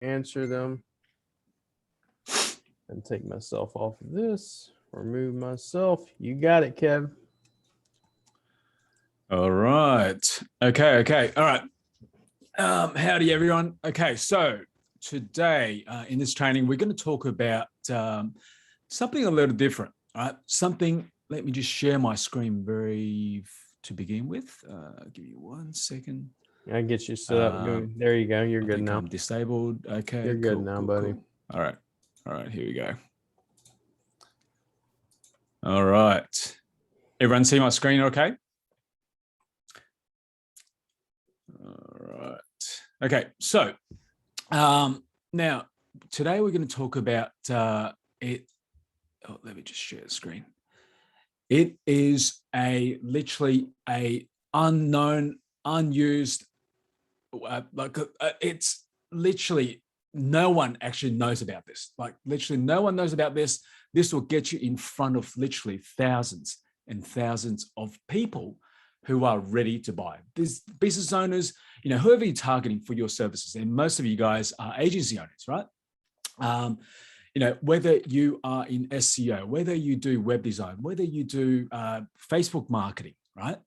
answer them and take myself off of this. Remove myself. You got it, Kev. All right. Okay. All right. Howdy, everyone. Okay, so today in this training, we're going to talk about something a little different. All right, something. Let me just share my screen to begin with. Give me 1 second. I get you set up. There you go. You're good now. I'm disabled. Okay, you're good now, buddy. Cool. All right. Here we go. All right. Everyone see my screen? Okay. All right. Okay. So now today we're going to talk about it. Oh, let me just share the screen. It is literally a unknown, unused. It's literally no one actually knows about this. Like literally no one knows about this. This will get you in front of literally thousands and thousands of people who are ready to buy. These business owners, whoever you're targeting for your services, and most of you guys are agency owners, right? Whether you are in SEO, whether you do web design, whether you do Facebook marketing, right?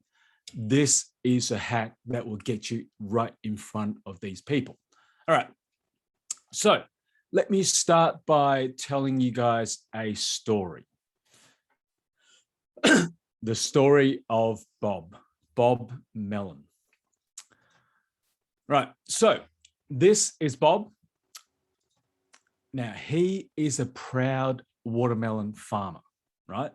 This is a hack that will get you right in front of these people. All right. So let me start by telling you guys a story. The story of Bob Melon. Right. So this is Bob. Now, he is a proud watermelon farmer, right?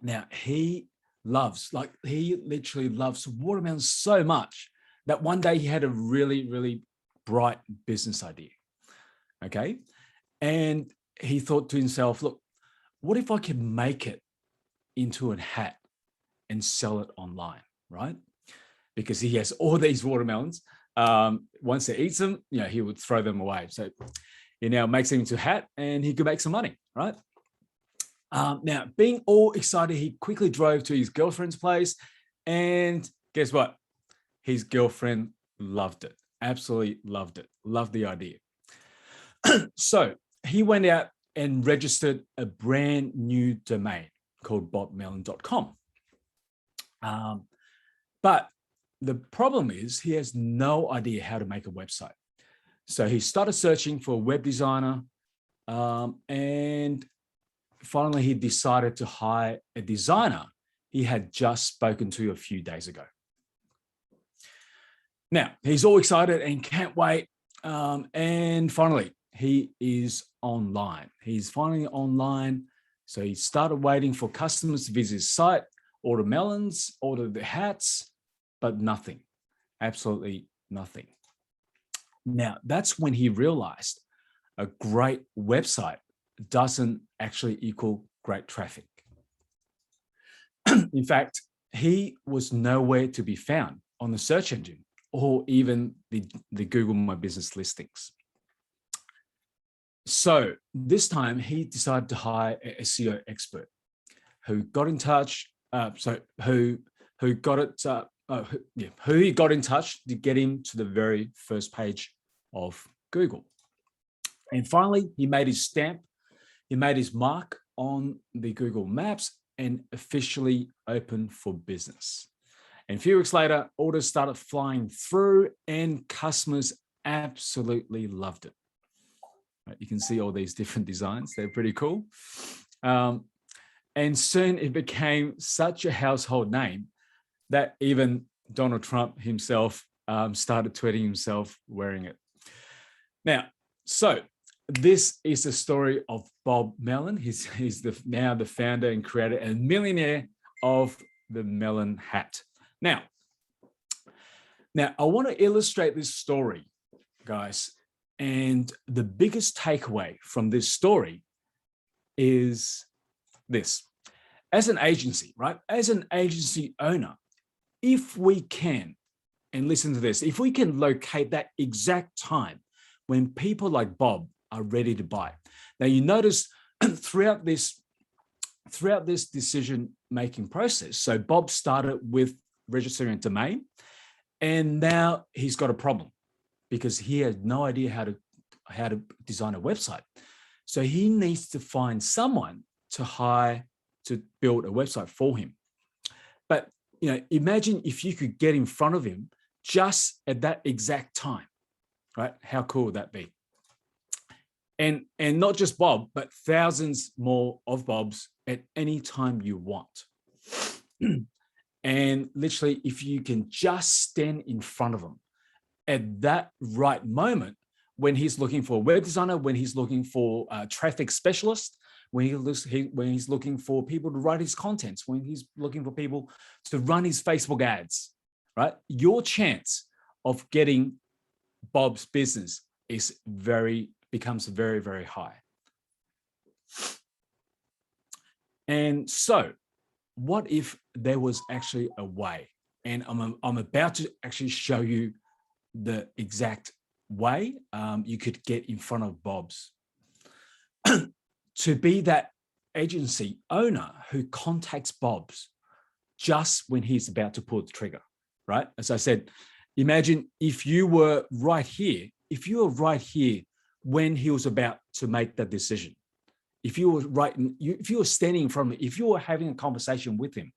Now, he literally loves watermelon so much that one day he had a really, really bright business idea, okay? And he thought to himself, look, what if I could make it into a hat and sell it online, right? Because he has all these watermelons. Once he eats them, he would throw them away. So he now makes them into a hat and he could make some money, right? Now, being all excited, he quickly drove to his girlfriend's place, and guess what? His girlfriend loved it, absolutely loved it, loved the idea. So he went out and registered a brand new domain called bobmelon.com. But the problem is he has no idea how to make a website. So he started searching for a web designer, and finally he decided to hire a designer he had just spoken to a few days ago. Now, he's all excited and can't wait. And finally, he is online. He's finally online. So he started waiting for customers to visit his site, order melons, order the hats, but nothing, absolutely nothing. Now, that's when he realized a great website doesn't actually equal great traffic. In fact, he was nowhere to be found on the search engine or even the Google My Business listings. So this time he decided to hire an SEO expert who got in touch. Who he got in touch to get him to the very first page of Google. And finally, he made his stamp. He made his mark on the Google Maps and officially opened for business. And a few weeks later, orders started flying through and customers absolutely loved it. You can see all these different designs. They're pretty cool. And soon it became such a household name that even Donald Trump himself started tweeting himself wearing it. Now, so this is the story of Bob Melon. He's now the founder and creator and millionaire of the Melon hat. Now, I want to illustrate this story, guys. And the biggest takeaway from this story is this. As an agency, right? As an agency owner, if we can, and listen to this, if we can locate that exact time when people like Bob are ready to buy. Now, you notice throughout this decision-making process, so Bob started with registering a domain, and now he's got a problem because he has no idea how to how to design a website. So he needs to find someone to hire to build a website for him. But imagine if you could get in front of him just at that exact time, right? How cool would that be? And not just Bob, but thousands more of Bobs at any time you want. And literally, if you can just stand in front of him at that right moment, when he's looking for a web designer, when he's looking for a traffic specialist, when he's looking for people to write his contents, when he's looking for people to run his Facebook ads, right? Your chance of getting Bob's business becomes very, very high. And so, what if there was actually a way? And I'm about to actually show you the exact way you could get in front of Bob's. To be that agency owner who contacts Bob's just when he's about to pull the trigger, right? As I said, imagine if you were right here, when he was about to make that decision. If you were standing in front of him, if you were having a conversation with him,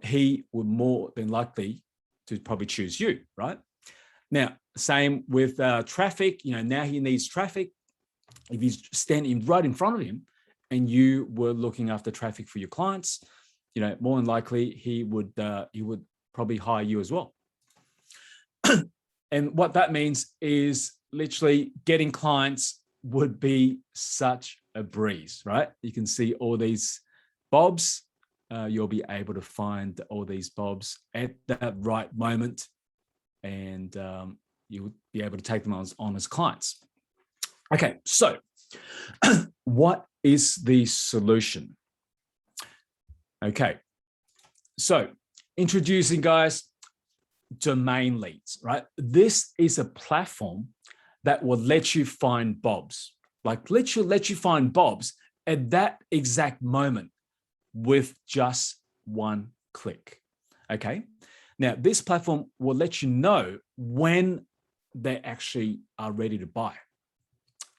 he would more than likely to probably choose you, right? Now, same with traffic. Now he needs traffic. If he's standing right in front of him and you were looking after traffic for your clients, more than likely he would probably hire you as well. And what that means is literally getting clients would be such a breeze, right? You can see all these Bobs. You'll be able to find all these Bobs at that right moment, and you'll be able to take them on as clients. Okay, so what is the solution? Okay, so introducing, guys, domain leads, right? This is a platform that will let you find Bobs, like let you find Bobs at that exact moment with just one click. Okay, now this platform will let you know when they actually are ready to buy.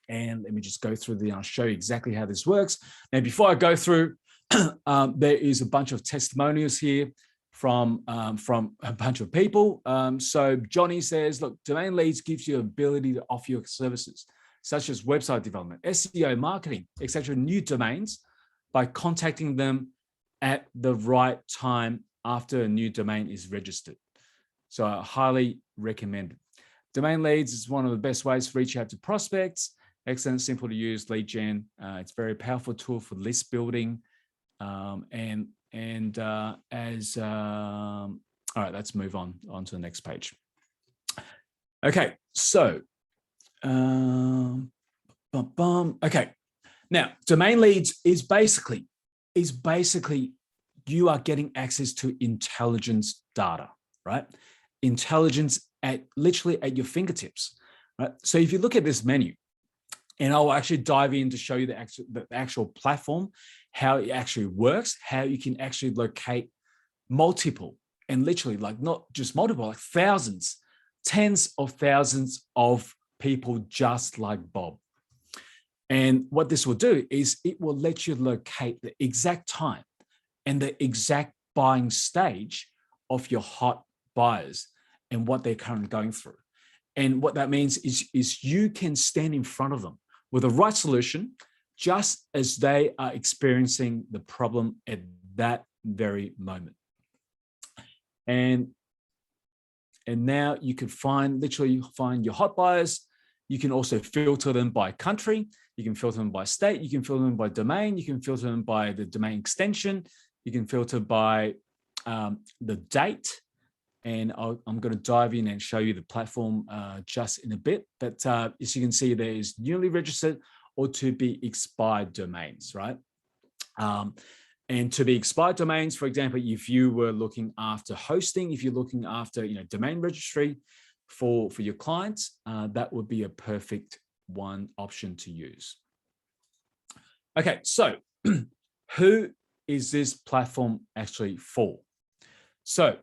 And let me just go through I'll show you exactly how this works. Now, before I go through, there is a bunch of testimonials here from a bunch of people. So Johnny says, look, domain leads gives you the ability to offer your services, such as website development, SEO, marketing, etc., new domains by contacting them at the right time after a new domain is registered. So I highly recommend it. Domain leads is one of the best ways to reach out to prospects. Excellent, simple to use lead gen. It's a very powerful tool for list building. All right, let's move on to the next page. Okay, so, okay. Now, domain leads is basically you are getting access to intelligence data, right? Intelligence literally at your fingertips, right? So if you look at this menu, and I'll actually dive in to show you the actual platform, how it actually works, how you can actually locate multiple, and literally like not just multiple, like thousands, tens of thousands of people just like Bob. And what this will do is it will let you locate the exact time and the exact buying stage of your hot buyers and what they're currently going through. And what that means is you can stand in front of them with the right solution, just as they are experiencing the problem at that very moment. And now you can literally find your hot buyers. You can also filter them by country. You can filter them by state. You can filter them by domain. You can filter them by the domain extension. You can filter by the date. And I'm going to dive in and show you the platform just in a bit. But as you can see, there is newly registered or to be expired domains, right? And to be expired domains, for example, if you were looking after hosting, if you're looking after domain registry for your clients, that would be a perfect one option to use. Okay, so who is this platform actually for? So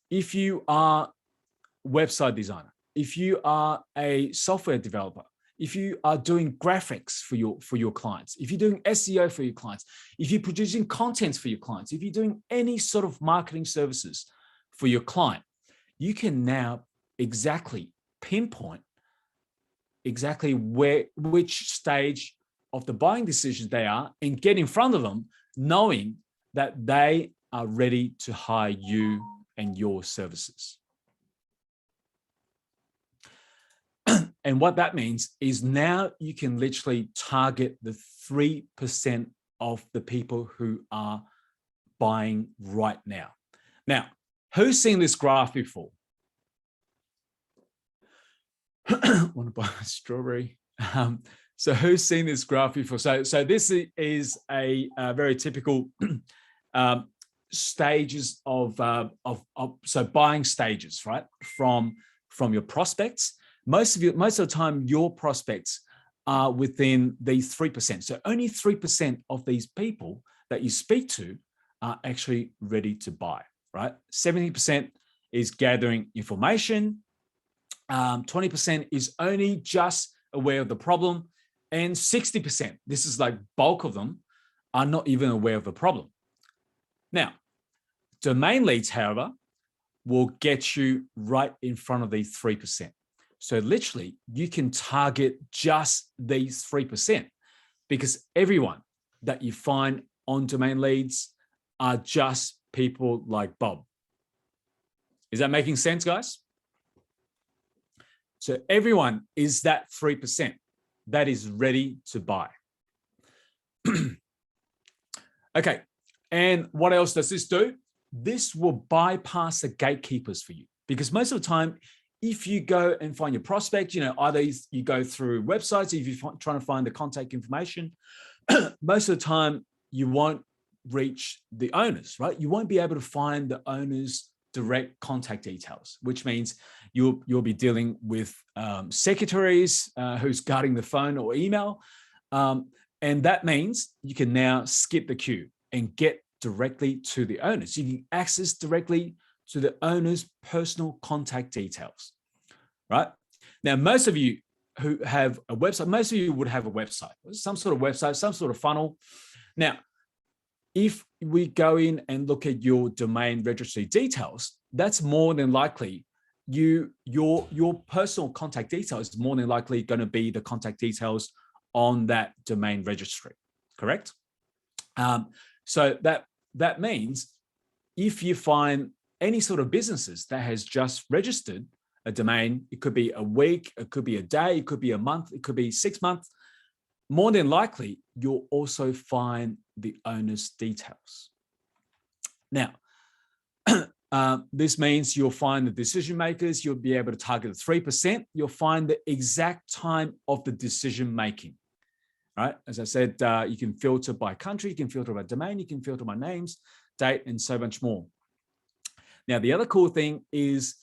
if you are a website designer, if you are a software developer, if you are doing graphics for your clients, if you're doing SEO for your clients, if you're producing content for your clients, if you're doing any sort of marketing services for your client, you can now exactly pinpoint exactly which stage of the buying decision they are and get in front of them, knowing that they are ready to hire you and your services. And what that means is now you can literally target the 3% of the people who are buying right now. Now, who's seen this graph before? Want to buy a strawberry? So who's seen this graph before? So this is a very typical stages of so buying stages, right? From your prospects. Most of the time, your prospects are within these 3%. So only 3% of these people that you speak to are actually ready to buy, right? 70% is gathering information. 20% is only just aware of the problem, and 60%, this is like bulk of them, are not even aware of the problem. Now, domain leads, however, will get you right in front of these 3%. So literally, you can target just these 3% because everyone that you find on domain leads are just people like Bob. Is that making sense, guys? So everyone is that 3% that is ready to buy. Okay, and what else does this do? This will bypass the gatekeepers for you, because most of the time, if you go and find your prospect, either you go through websites, if you're trying to find the contact information, most of the time you won't reach the owners, right? You won't be able to find the owners' direct contact details, which means you'll be dealing with secretaries who's guarding the phone or email. And that means you can now skip the queue and get directly to the owners. You can access directly to the owner's personal contact details, right? Now, most of you who have a website, most of you would have a website, some sort of website, some sort of funnel. Now, if we go in and look at your domain registry details, that's more than likely your personal contact details is more than likely going to be the contact details on that domain registry, correct? So that means if you find any sort of businesses that has just registered a domain, it could be a week, it could be a day, it could be a month, it could be 6 months, more than likely, you'll also find the owner's details. Now, this means you'll find the decision makers, you'll be able to target the 3%, you'll find the exact time of the decision making, right? As I said, you can filter by country, you can filter by domain, you can filter by names, date, and so much more. Now, the other cool thing is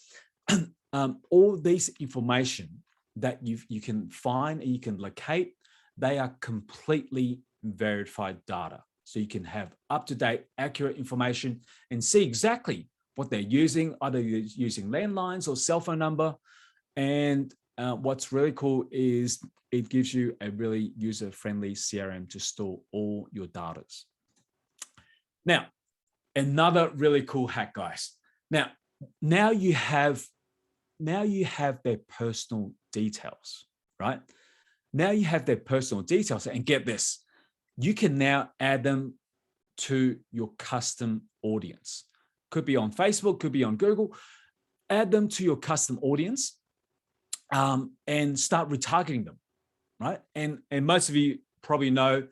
all this information that you can find and you can locate, they are completely verified data. So you can have up-to-date, accurate information and see exactly what they're using, either using landlines or cell phone number. And what's really cool is it gives you a really user-friendly CRM to store all your data. Now, another really cool hack, guys. Now you have their personal details, right? Now you have their personal details, and get this, you can now add them to your custom audience. Could be on Facebook, could be on Google. Add them to your custom audience and start retargeting them, right? And most of you probably know,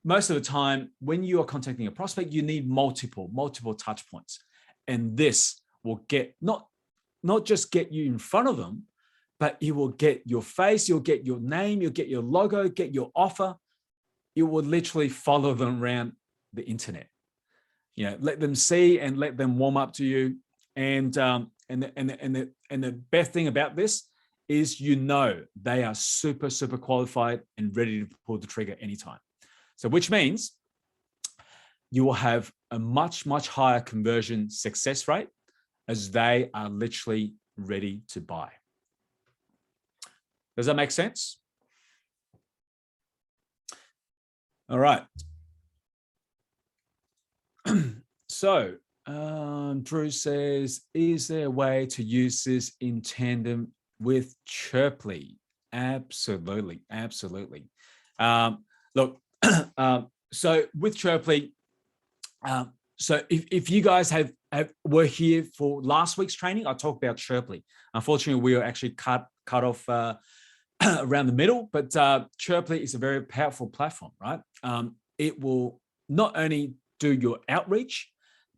most of the time when you are contacting a prospect, you need multiple touch points. And this will get not just get you in front of them, but it will get your face, you'll get your name, you'll get your logo, get your offer. It will literally follow them around the internet. Let them see and let them warm up to you. And the best thing about this is they are super, super qualified and ready to pull the trigger anytime. So which means you will have a much, much higher conversion success rate as they are literally ready to buy. Does that make sense? All right. So Drew says, is there a way to use this in tandem with Chirply? Absolutely, absolutely. Look, so with Chirply, so if you guys were here for last week's training, I talked about Chirply. Unfortunately, we were actually cut off around the middle, but Chirply is a very powerful platform, right? It will not only do your outreach,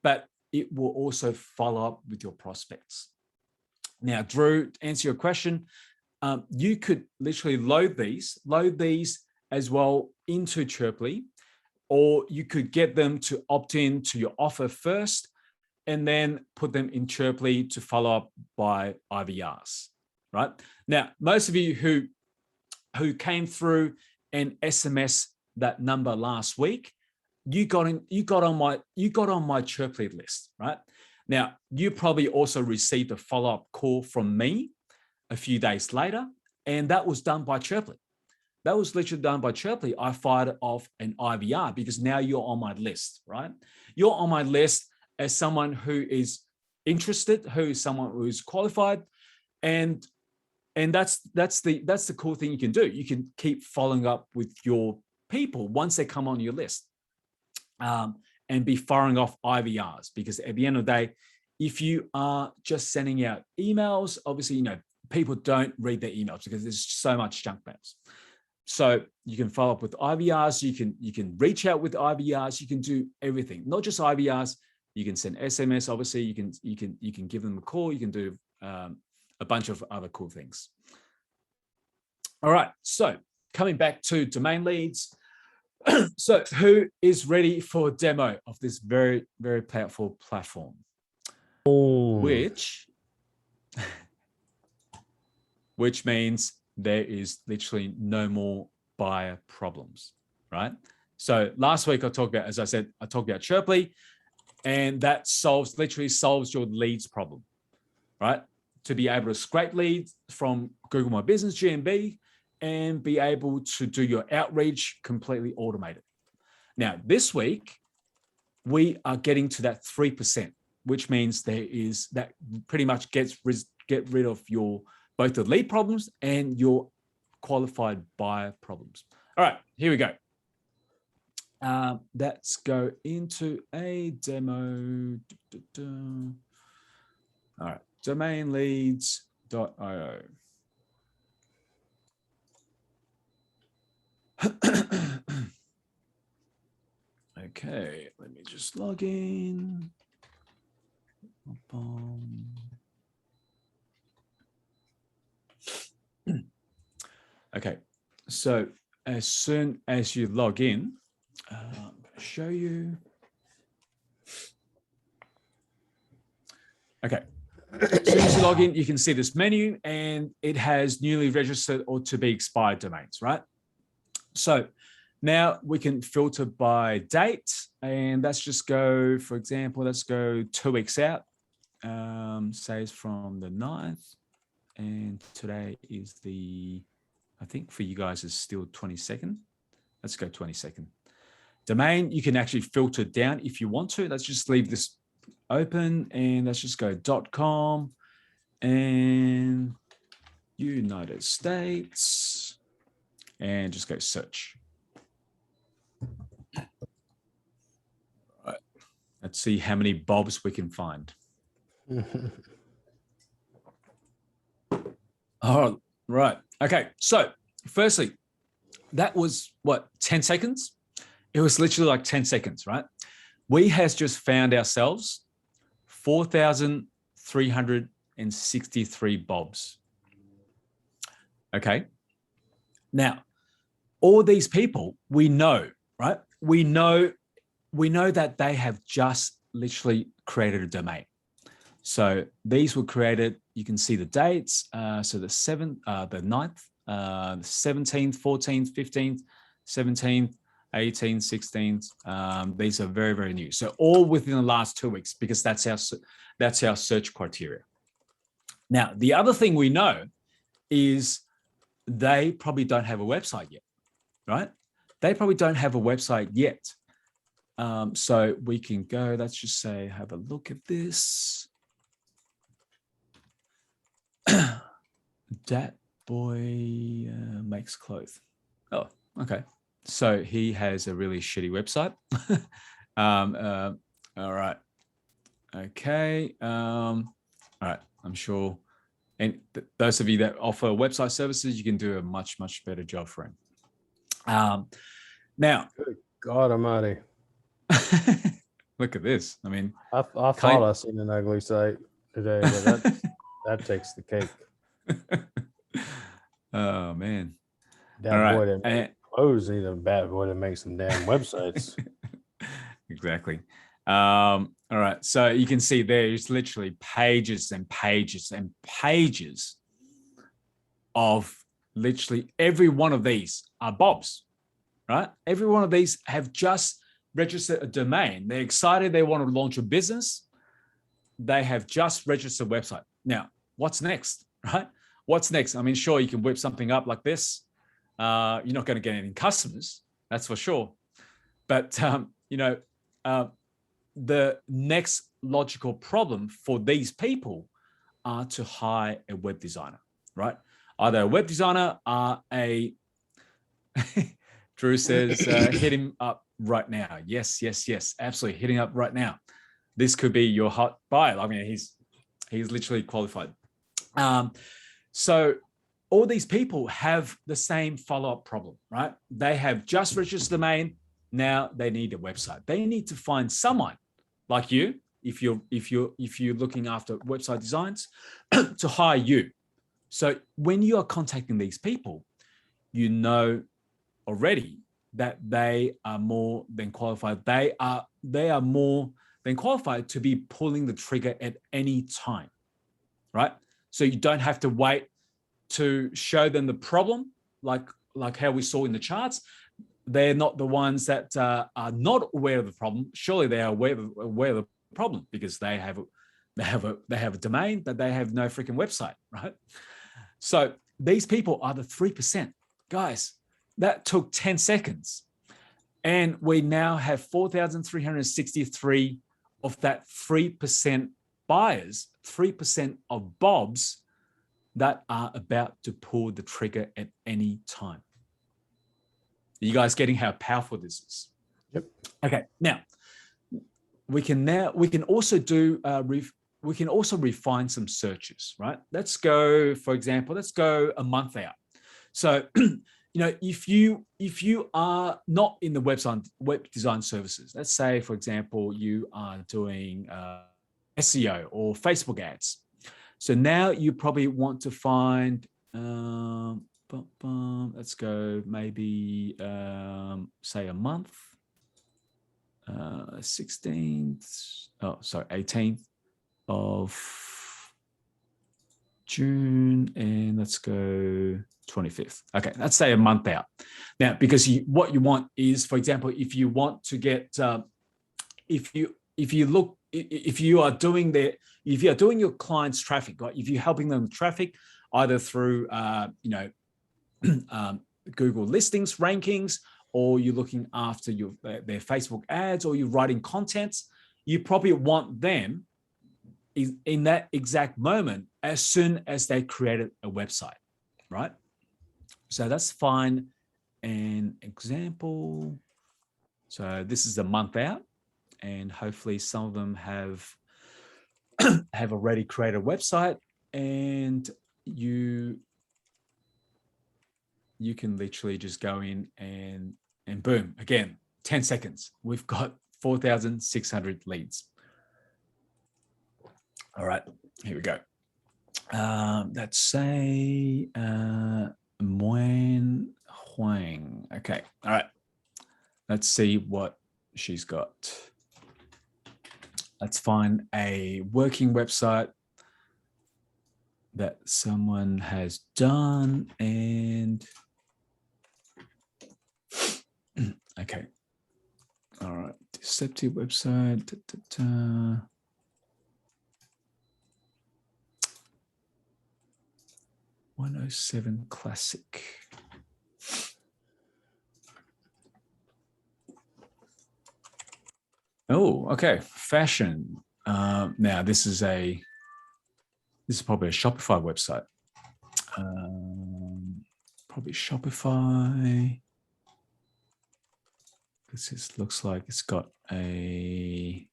but it will also follow up with your prospects. Now, Drew, to answer your question, you could literally load these as well into Chirply, or you could get them to opt in to your offer first and then put them in Chirply to follow up by IVRs, right? Now, most of you who came through and SMS that number last week, you got on my Chirply list, right? Now, you probably also received a follow-up call from me a few days later, and that was done by Chirply. That was literally done by Chirply. I fired off an IVR because now you're on my list, right? You're on my list as someone who is interested, who is someone who is qualified, and that's the cool thing you can do. You can keep following up with your people once they come on your list, and be firing off IVRs, because at the end of the day, if you are just sending out emails, obviously, people don't read their emails because there's so much junk mails. So you can follow up with IVRs, you can reach out with IVRs, you can do everything, not just IVRs. You can send SMS, obviously, you can give them a call, you can do a bunch of other cool things. All right, so coming back to domain leads. So who is ready for a demo of this very, very powerful platform? Which means there is literally no more buyer problems, right? So last week I talked about, as I said, I talked about Chirply, and that literally solves your leads problem, right? To be able to scrape leads from Google My Business GMB and be able to do your outreach completely automated. Now, this week, we are getting to that 3%, which means that pretty much get rid of both the lead problems and your qualified buyer problems. All right, here we go. Let's go into a demo. All right, domainleads.io. Okay, let me just log in. Okay, so as soon as you log in, I'm going to show you. Okay, as soon as you log in, you can see this menu, and it has newly registered or to be expired domains, right? So now we can filter by date, and let's just go, for example, let's go 2 weeks out, says from the 9th, and today is the, I think for you guys is still 22nd. Let's go 22nd. Domain, you can actually filter down if you want to. Let's just leave this open, and let's just go .com and United States, and just go search. All right. Let's see how many Bobs we can find. All right. Okay. So firstly, that was what, 10 seconds? It was literally like 10 seconds, right? We has just found ourselves 4,363 Bobs. Okay. Now, all these people we know, right? We know that they have just literally created a domain. So these were created, you can see the dates. So the 7th, the 9th, the 17th, 14th, 15th, 17th, 18th, 16th. These are very, very new. So all within the last 2 weeks, because that's our search criteria. Now, the other thing we know is they probably don't have a website yet, right? They probably don't have a website yet. So we can go, let's just say, have a look at this. That boy makes clothes. Oh, okay. So he has a really shitty website. All right. Okay. All right. I'm sure. And those of you that offer website services, you can do a much, much better job for him. Now, Good God Almighty! look at this. I mean, I thought I seen an ugly site today, but that takes the cake. Oh man! That All right. boy that makes clothes need a bad boy that makes some damn websites. Exactly. All right. So you can see there's literally pages and pages and pages of literally every one of these are Bob's, right? Every one of these have just registered a domain. They're excited. They want to launch a business. They have just registered a website. Now, what's next, right? What's next? I mean, sure, you can whip something up like this. You're not going to get any customers, that's for sure. But, the next logical problem for these people are to hire a web designer, right? Either a web designer or Drew says, hit him up right now. Yes, absolutely. Hitting up right now. This could be your hot buyer. I mean, he's literally qualified. So all these people have the same follow-up problem, right? They have just registered the domain. Now they need a website. They need to find someone like you, if you're looking after website designs, to hire you. So when you are contacting these people, you know already that they are more than qualified. They are more than qualified to be pulling the trigger at any time, right? So you don't have to wait to show them the problem, like how we saw in the charts. They're not the ones that are not aware of the problem. Surely they are aware of the problem because they have a domain, but they have no freaking website, right? So these people are the 3%. Guys, that took 10 seconds. And we now have 4,363 of that 3% buyers, 3% of Bobs that are about to pull the trigger at any time. Are you guys getting how powerful this is? Yep. Okay. Now we can also do we can also refine some searches, right? Let's go, for example, a month out. So, if you are not in the web design services, let's say, for example, you are doing SEO or Facebook ads. So now you probably want to find, let's go maybe, say a month, 18th of June, and let's go 25th. Okay, let's say a month out. Now, because what you want is, for example, if you want to get, if you are doing your clients' traffic, right? If you're helping them with traffic, either through Google listings rankings, or you're looking after their Facebook ads, or you're writing content, you probably want them in that exact moment as soon as they created a website, right? So that's fine. An example. So this is a month out, and hopefully some of them have already created a website, and you can literally just go in and boom, again, 10 seconds. We've got 4,600 leads. All right, here we go. Let's say Nguyen Huang. Okay, all right. Let's see what she's got. Let's find a working website that someone has done, and okay. All right, deceptive website. 107 Classic. Oh, okay. Fashion. Now this is probably a Shopify website. Probably Shopify. This looks like it's got a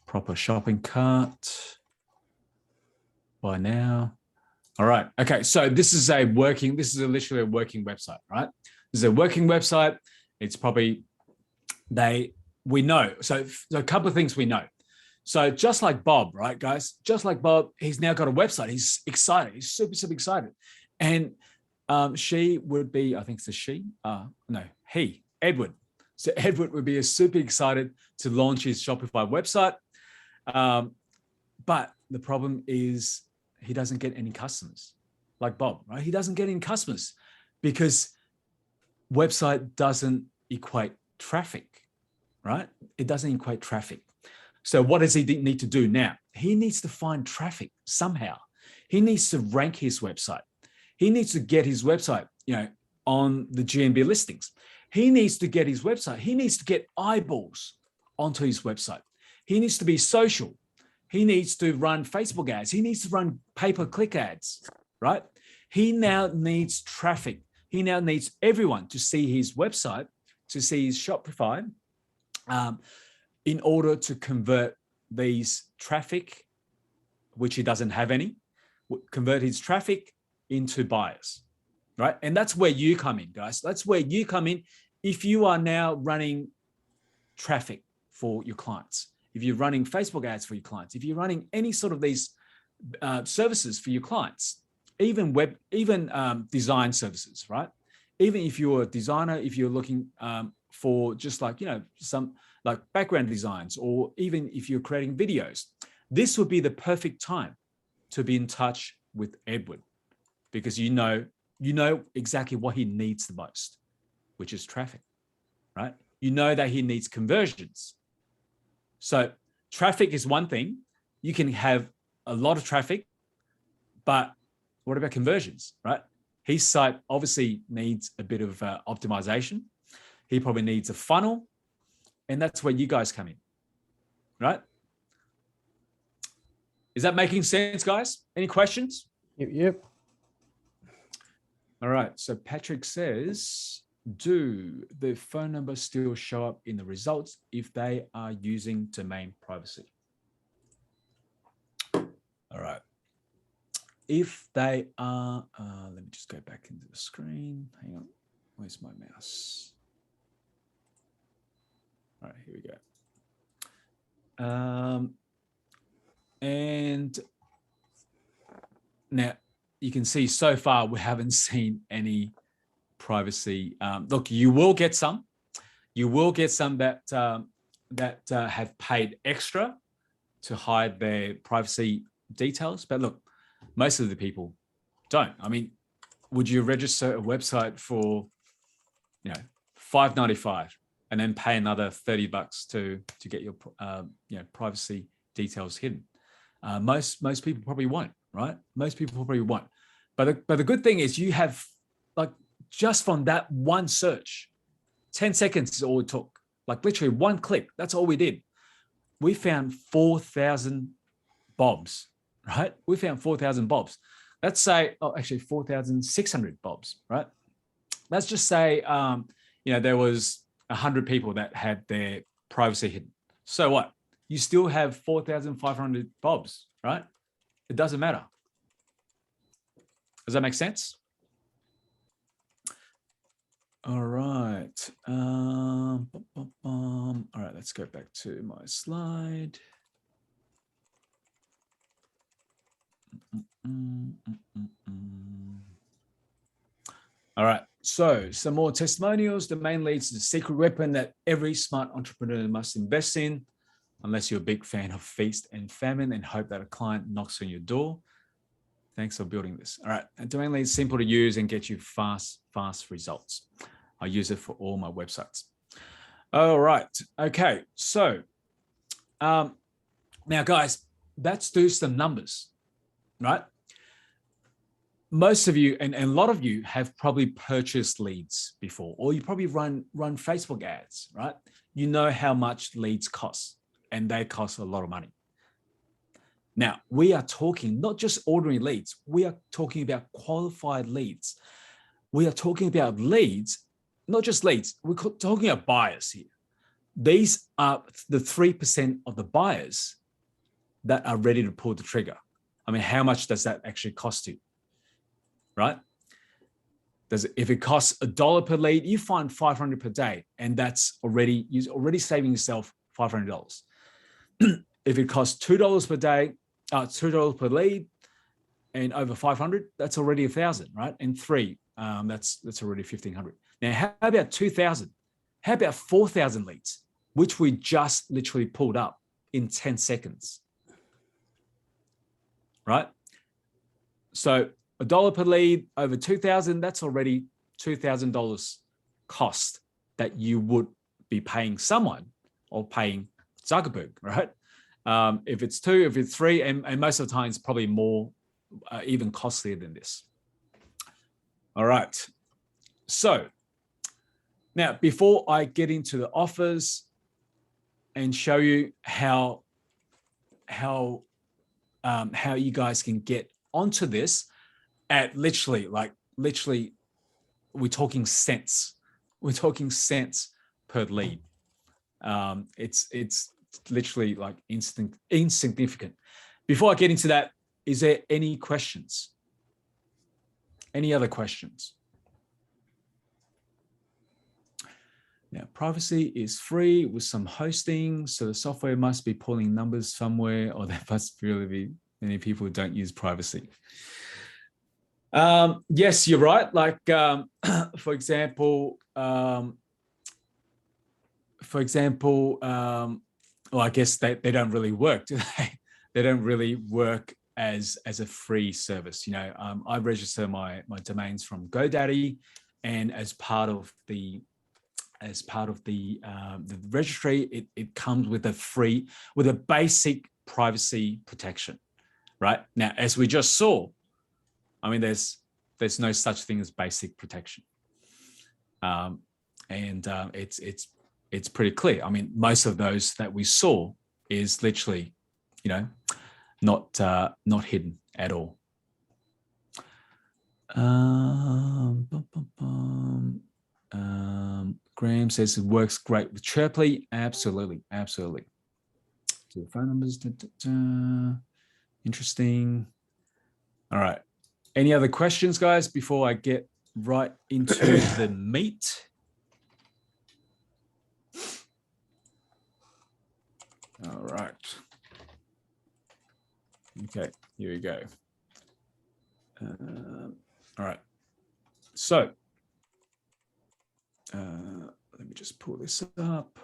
proper shopping cart by now. All right. Okay. So this is literally a working website, right? This is a working website. It's probably we know. So a couple of things we know. So just like Bob, right, guys? Just like Bob, he's now got a website. He's excited. He's super, super excited. And she would be, I think it's a she. No, he, Edward. So Edward would be super excited to launch his Shopify website. But the problem is he doesn't get any customers like Bob, right? He doesn't get any customers because website doesn't equate traffic, right? It doesn't equate traffic. So what does he need to do now? He needs to find traffic somehow. He needs to rank his website. He needs to get his website, on the GNB listings. He needs to get his website. He needs to get eyeballs onto his website. He needs to be social. He needs to run Facebook ads. He needs to run pay-per-click ads, right? He now needs traffic. He now needs everyone to see his website, to see his Shopify, in order to convert these traffic, which he doesn't have any, convert his traffic into buyers, right? And that's where you come in, guys. That's where you come in. If you are now running traffic for your clients, if you're running Facebook ads for your clients, if you're running any sort of these services for your clients, even design services, right? Even if you're a designer, if you're looking for just like, some like background designs, or even if you're creating videos, this would be the perfect time to be in touch with Edward, because you know exactly what he needs the most, which is traffic, right? You know that he needs conversions. So traffic is one thing. You can have a lot of traffic, but what about conversions, right? His site obviously needs a bit of optimization. He probably needs a funnel, and that's where you guys come in, right? Is that making sense, guys? Any questions? Yep. All right. So Patrick says, do the phone numbers still show up in the results if they are using domain privacy? All right. If they are, let me just go back into the screen. Hang on. Where's my mouse? All right, here we go. And now you can see so far we haven't seen any privacy. Look, you will get some. You will get some that have paid extra to hide their privacy details. But look, most of the people don't. I mean, would you register a website for, $5.95 and then pay another $30 to get your privacy details hidden? Most people probably won't, right? Most people probably won't. But the good thing is you have, like, just from that one search, 10 seconds is all it took. Like literally one click. That's all we did. We found 4,000 bobs, right? We found 4,000 bobs. Let's say, actually 4,600 bobs, right? Let's just say, there was 100 people that had their privacy hidden. So what? You still have 4,500 bobs, right? It doesn't matter. Does that make sense? All right. All right, let's go back to my slide. All right, so some more testimonials. Domain leads is the secret weapon that every smart entrepreneur must invest in, unless you're a big fan of feast and famine and hope that a client knocks on your door. Thanks for building this. All right, and domain lead is simple to use and get you fast results. I use it for all my websites. All right, okay, so now guys, let's do some numbers, right? most of you and a lot of you have probably purchased leads before, or you probably run Facebook ads, right? You know how much leads cost, and they cost a lot of money. Now, we are talking not just ordinary leads, we are talking about qualified leads. We are talking about leads, not just leads, we're talking about buyers here. These are the 3% of the buyers that are ready to pull the trigger. I mean, how much does that actually cost you, right? If it costs $1 per lead, you find 500 per day, and that's you're already saving yourself $500. If it costs $2 per day, $2 per lead, and over 500, that's already 1,000, right? And 3, that's already 1,500. Now, how about 2,000? How about 4,000 leads, which we just literally pulled up in 10 seconds, right? So $1 per lead over 2,000, that's already $2,000 cost that you would be paying someone or paying Zuckerberg, right? If it's 2, if it's 3, and most of the time it's probably more, even costlier than this. All right. So now, before I get into the offers and show you how you guys can get onto this at literally, we're talking cents. We're talking cents per lead. It's literally like insignificant. Before I get into that, is there any questions? Any other questions? Now, privacy is free with some hosting, so the software must be pulling numbers somewhere, or there must really be many people who don't use privacy. Yes, you're right. Like, for example, well, I guess they don't really work, do they? They don't really work as a free service. You know, I register my domains from GoDaddy, and as part of the registry, it comes with a basic privacy protection, right? Now, as we just saw, I mean, there's no such thing as basic protection, and it's pretty clear. I mean, most of those that we saw is literally, you know, not hidden at all. Graham says it works great with Chirply. Absolutely. So the phone numbers. Interesting. All right. Any other questions, guys, before I get right into the meat? All right. Okay, here we go. All right. So let me just pull this up.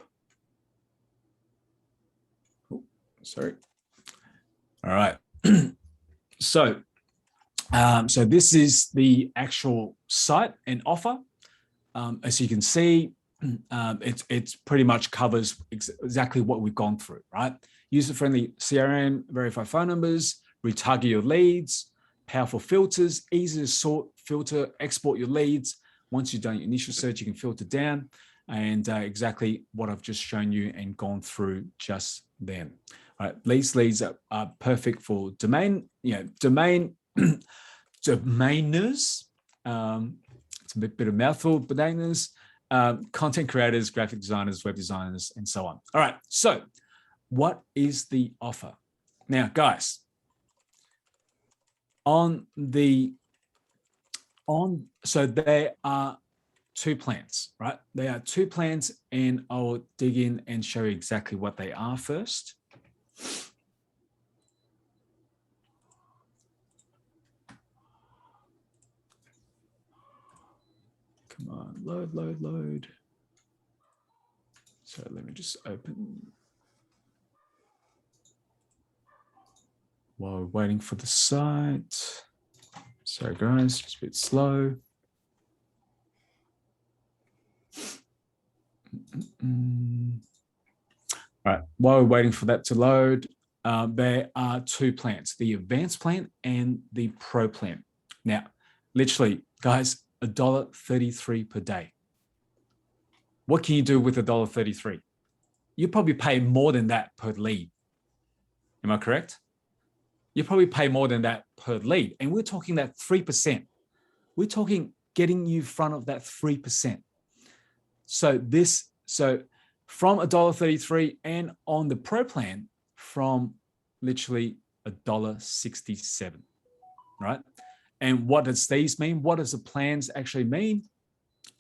Oh, sorry. All right. So this is the actual site and offer. As you can see, it's pretty much covers exactly what we've gone through, right? User-friendly CRM, verify phone numbers, retarget your leads, powerful filters, easy to sort, filter, export your leads. Once you've done your initial search, you can filter down, and exactly what I've just shown you and gone through just then. All right, these leads are perfect for domain, domainers. It's a bit of mouthful, domainers, content creators, graphic designers, web designers, and so on. All right, so what is the offer? Now, guys, so there are 2 plans, right? There are 2 plans, and I'll dig in and show you exactly what they are first. Come on, load. So let me just open. While we're waiting for the site. Sorry, guys, just a bit slow. All right, while we're waiting for that to load, there are 2 plans, the advanced plan and the pro plan. Now, literally, guys, $1.33 per day. What can you do with $1.33? You probably pay more than that per lead. Am I correct? You probably pay more than that per lead. And we're talking that 3%. We're talking getting you in front of that 3%. So from $1.33 and on the pro plan from literally $1.67, right? And what does these mean? What does the plans actually mean?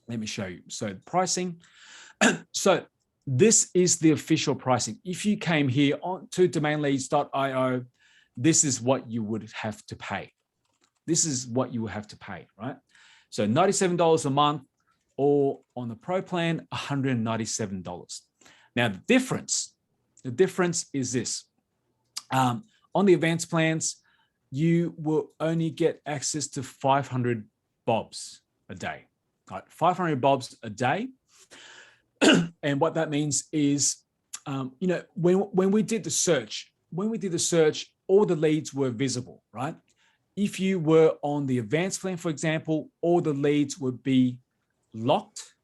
Let me show you. So pricing. So this is the official pricing. If you came here on to domainleads.io, this is what you would have to pay. This is what you will have to pay, right? So $97 a month, or on the pro plan, $197. Now the difference is this. On the advanced plans, you will only get access to 500 bobs a day, right? 500 bobs a day. And what that means is, when we did the search, all the leads were visible, right? If you were on the advanced plan, for example, all the leads would be locked.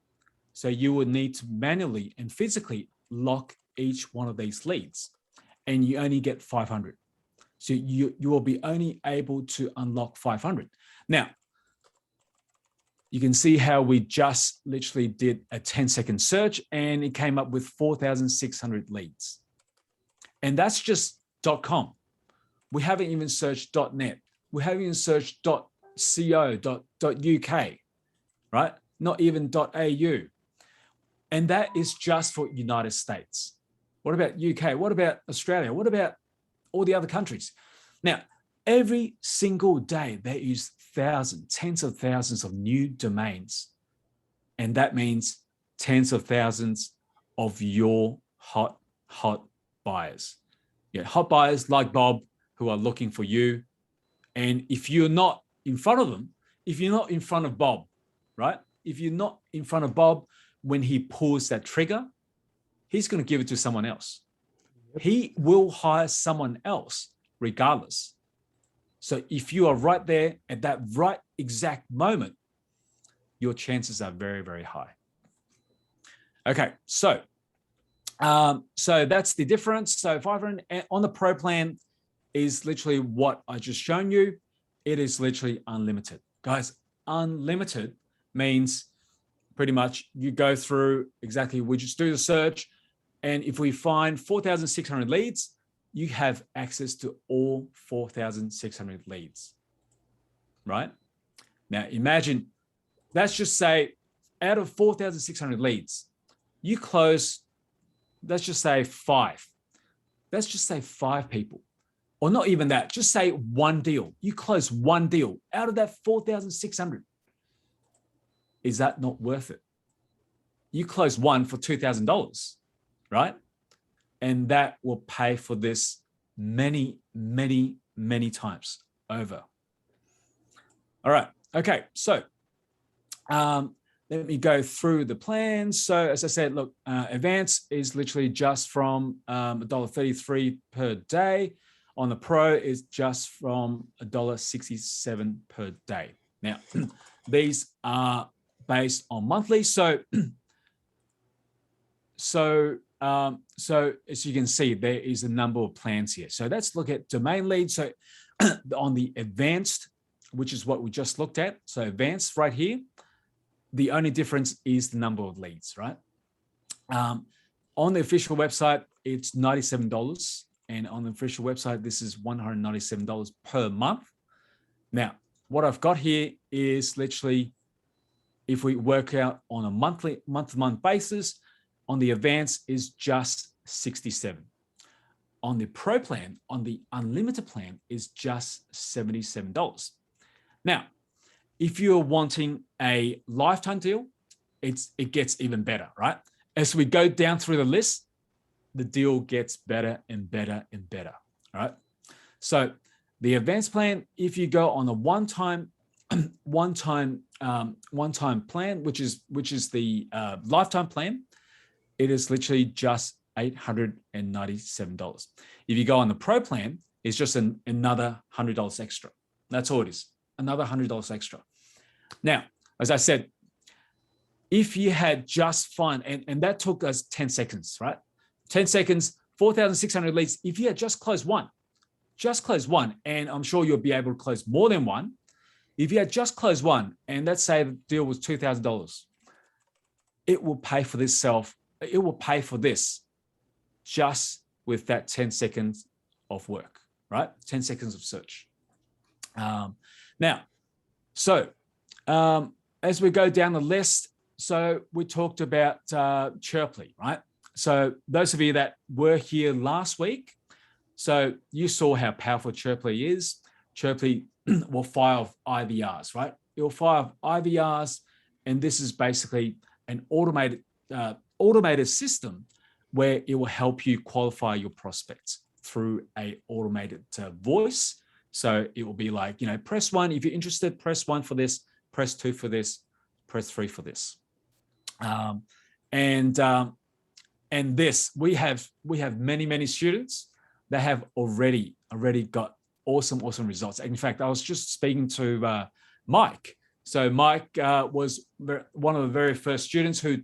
So you would need to manually and physically lock each one of these leads, and you only get 500. So you will be only able to unlock 500. Now, you can see how we just literally did a 10-second search and it came up with 4,600 leads. And that's just .com. We haven't even searched .net. We haven't even searched .co, .uk, right? Not even .au. And that is just for United States. What about UK? What about Australia? What about all the other countries? Now, every single day, there is thousands, tens of thousands of new domains. And that means tens of thousands of your hot buyers. Yeah, hot buyers like Bob who are looking for you. And if you're not in front of them, if you're not in front of Bob, right? If you're not in front of Bob when he pulls that trigger, he's going to give it to someone else. He will hire someone else regardless. So if you are right there at that right exact moment, your chances are very, very high. Okay, so that's the difference. So 500 on the pro plan is literally what I just shown you. It is literally unlimited. Guys, unlimited means pretty much you go through exactly, we just do the search. And if we find 4,600 leads, you have access to all 4,600 leads, right? Now imagine, let's just say out of 4,600 leads, you close, let's just say 5. Let's just say 5 people, or not even that, just say one deal. You close one deal out of that 4,600. Is that not worth it? You close one for $2,000, right? And that will pay for this many, many, many times over. All right. Okay. So let me go through the plans. So as I said, look, advance is literally just from $1.33 per day. On the pro is just from $1.67 per day. Now, these are based on monthly. So as you can see, there is a number of plans here. So let's look at domain leads. So on the advanced, which is what we just looked at. So advanced right here, the only difference is the number of leads, right? On the official website, it's $97. And on the official website, this is $197 per month. Now, what I've got here is literally, if we work out on a month-to-month basis, on the advanced is just $67. On the pro plan, on the unlimited plan is just $77. Now, if you're wanting a lifetime deal, it gets even better, right? As we go down through the list, the deal gets better and better and better, all right? So the advanced plan, if you go on a one-time plan, which is the lifetime plan, it is literally just $897. If you go on the pro plan, it's just another $100 extra. That's all it is, another $100 extra. Now, as I said, if you had just fun, and that took us 10 seconds, right? 10 seconds, 4,600 leads. If you had just closed one, and I'm sure you'll be able to close more than one. If you had just closed one, and let's say the deal was $2,000, it will pay for itself. It will pay for this just with that 10 seconds of work, right? 10 seconds of search. Now, so as we go down the list, so we talked about Chirply, right? So those of you that were here last week, so you saw how powerful Chirply is. Chirply will fire IVRs, right? It will fire IVRs, and this is basically an automated system where it will help you qualify your prospects through a automated voice. So it will be like, press 1 if you're interested, press 1 for this, press 2 for this, press 3 for this. And this, we have many students that have already got awesome results. In fact, I was just speaking to Mike. So Mike was one of the very first students who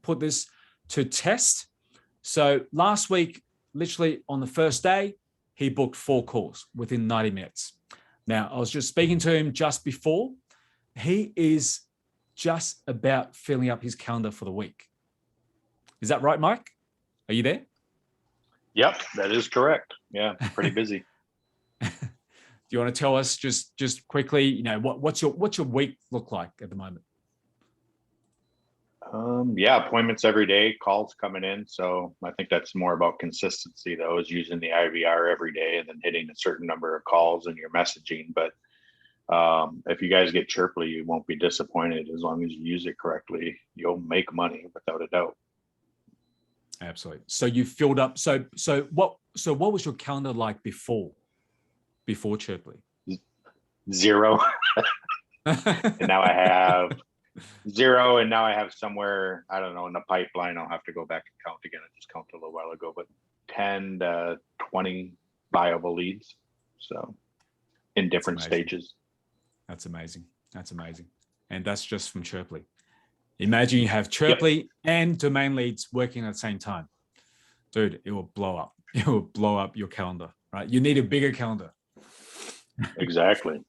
put this to test. So last week, literally on the first day, he booked 4 calls within 90 minutes. Now, I was just speaking to him just before. He is just about filling up his calendar for the week. Is that right, Mike? Are you there? Yep, that is correct. Yeah, pretty busy. Do you want to tell us just quickly, what's your week look like at the moment? Yeah, appointments every day, calls coming in. So I think that's more about consistency, though, is using the IVR every day and then hitting a certain number of calls in your messaging. But if you guys get Chirply, you won't be disappointed. As long as you use it correctly, you'll make money without a doubt. Absolutely. So you filled up. So what was your calendar like before Chirply? 0. And now I have 0, and now I have somewhere, I don't know, in the pipeline. I'll have to go back and count again. I just counted a little while ago, but 10 to 20 viable leads. So in different stages. That's amazing. And that's just from Chirply. Imagine you have Chirply and domain leads working at the same time. Dude, it will blow up. It will blow up your calendar, right? You need a bigger calendar. Exactly.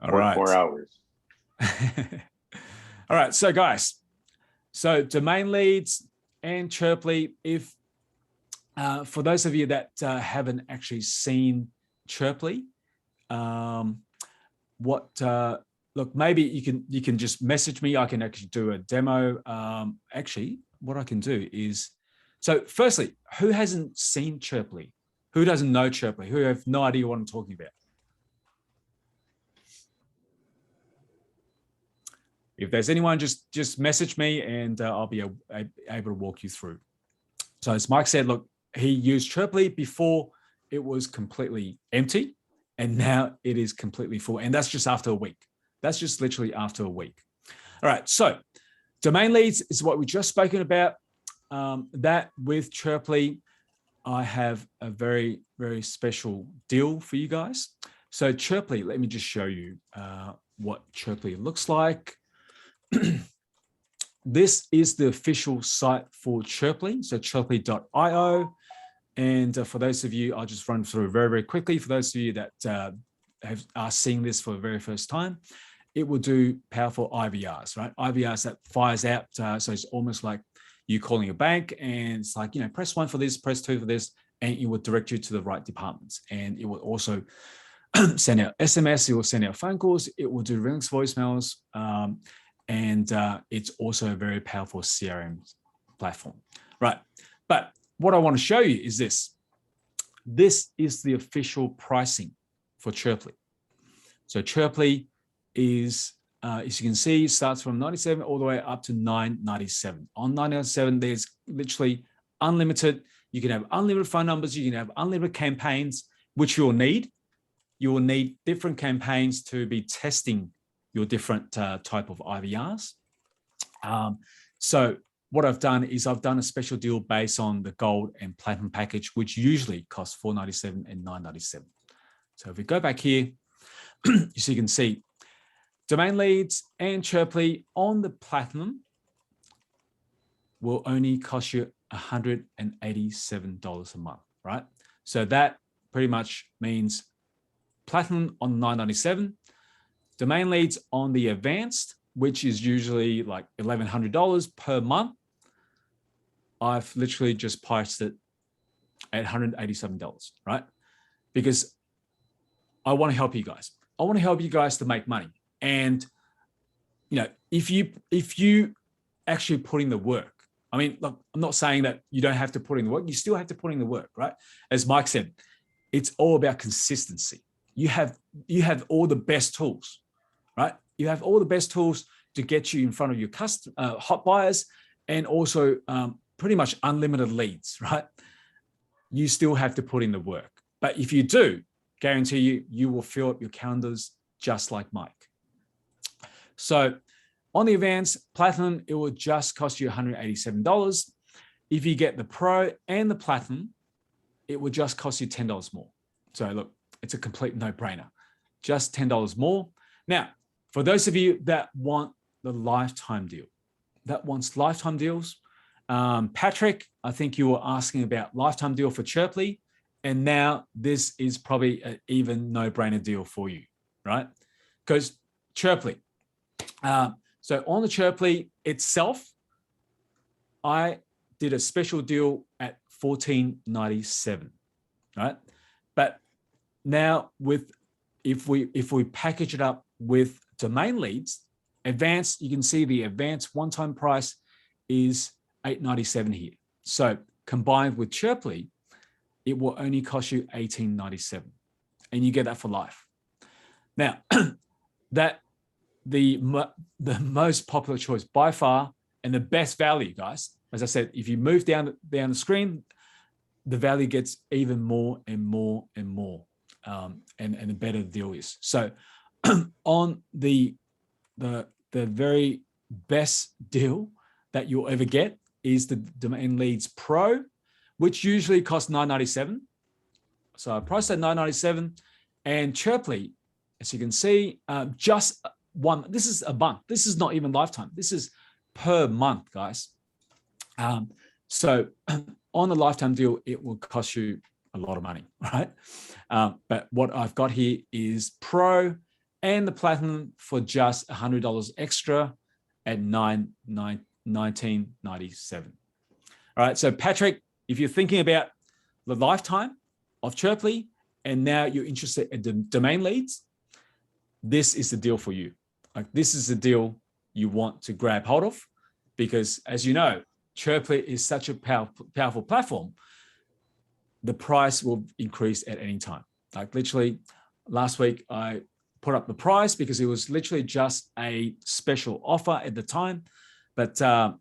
All right. 4 hours. All right. So guys, domain leads and Chirply, if for those of you that haven't actually seen Chirply, look, maybe you can just message me. I can actually do a demo. Actually, what I can do is, so firstly, who hasn't seen Chirply? Who doesn't know Chirply? Who have no idea what I'm talking about? If there's anyone, just message me and I'll be able to walk you through. So as Mike said, look, he used Chirply before it was completely empty, and now it is completely full. And that's just after a week. That's just literally after a week. All right, so domain leads is what we just spoken about. That with Chirply, I have a very, very special deal for you guys. So Chirply, let me just show you what Chirply looks like. This is the official site for Chirply, so chirply.io. And for those of you, I'll just run through very, very quickly. For those of you that are seeing this for the very first time, it will do powerful IVRs, right? IVRs that fires out. So it's almost like you calling a bank, and it's like, press 1 for this, press 2 for this, and it will direct you to the right departments. And it will also send out SMS, it will send out phone calls, it will do rings, voicemails, and it's also a very powerful CRM platform, right? But what I want to show you is this. This is the official pricing for Chirply. So Chirply is, as you can see, starts from 97 all the way up to 997. On 997, there's literally unlimited. You can have unlimited phone numbers. You can have unlimited campaigns, which you'll need. You will need different campaigns to be testing your different type of IVRs. So what I've done is I've done a special deal based on the gold and platinum package, which usually costs $497 and $997. So if we go back here, so you can see domain leads and Chirply on the Platinum will only cost you $187 a month, right? So that pretty much means Platinum on $997, domain leads on the Advanced, which is usually like $1,100 per month. I've literally just priced it at $187, right? Because I want to help you guys. I want to help you guys to make money. And if you actually put in the work, I mean, look, I'm not saying that you don't have to put in the work. You still have to put in the work, right? As Mike said, it's all about consistency. You have all the best tools, right? You have all the best tools to get you in front of your hot buyers, and also pretty much unlimited leads, right? You still have to put in the work. But if you do, guarantee you will fill up your calendars just like Mike. So on the Advanced Platinum, it will just cost you $187. If you get the Pro and the Platinum, it will just cost you $10 more. So look, it's a complete no-brainer, just $10 more. Now, for those of you that want the lifetime deal, that wants lifetime deals, Patrick, I think you were asking about lifetime deal for Chirply, and now this is probably an even no-brainer deal for you, right? Because Chirply, so on the Chirply itself, I did a special deal at $14.97, right? But now if we package it up with domain leads, Advanced, you can see the Advanced one-time price is $8.97 here. So combined with Chirply, it will only cost you $18.97, and you get that for life. Now, that the most popular choice by far and the best value, guys. As I said, if you move down the screen, the value gets even more and more and more, and the better the deal is. So on the very best deal that you'll ever get is the Domain Leads Pro, which usually costs $9.97. So I priced at $9.97, and Chirply, as you can see, just one. This is a month. This is not even lifetime. This is per month, guys. So on the lifetime deal, it will cost you a lot of money, right? But what I've got here is Pro and the Platinum for just $100 extra at $19.97. All right, so Patrick, if you're thinking about the lifetime of Chirply and now you're interested in the domain leads, this is the deal for you. Like, this is the deal you want to grab hold of, because as you know, Chirply is such a powerful platform. The price will increase at any time. Like literally last week, I put up the price because it was literally just a special offer at the time. But, I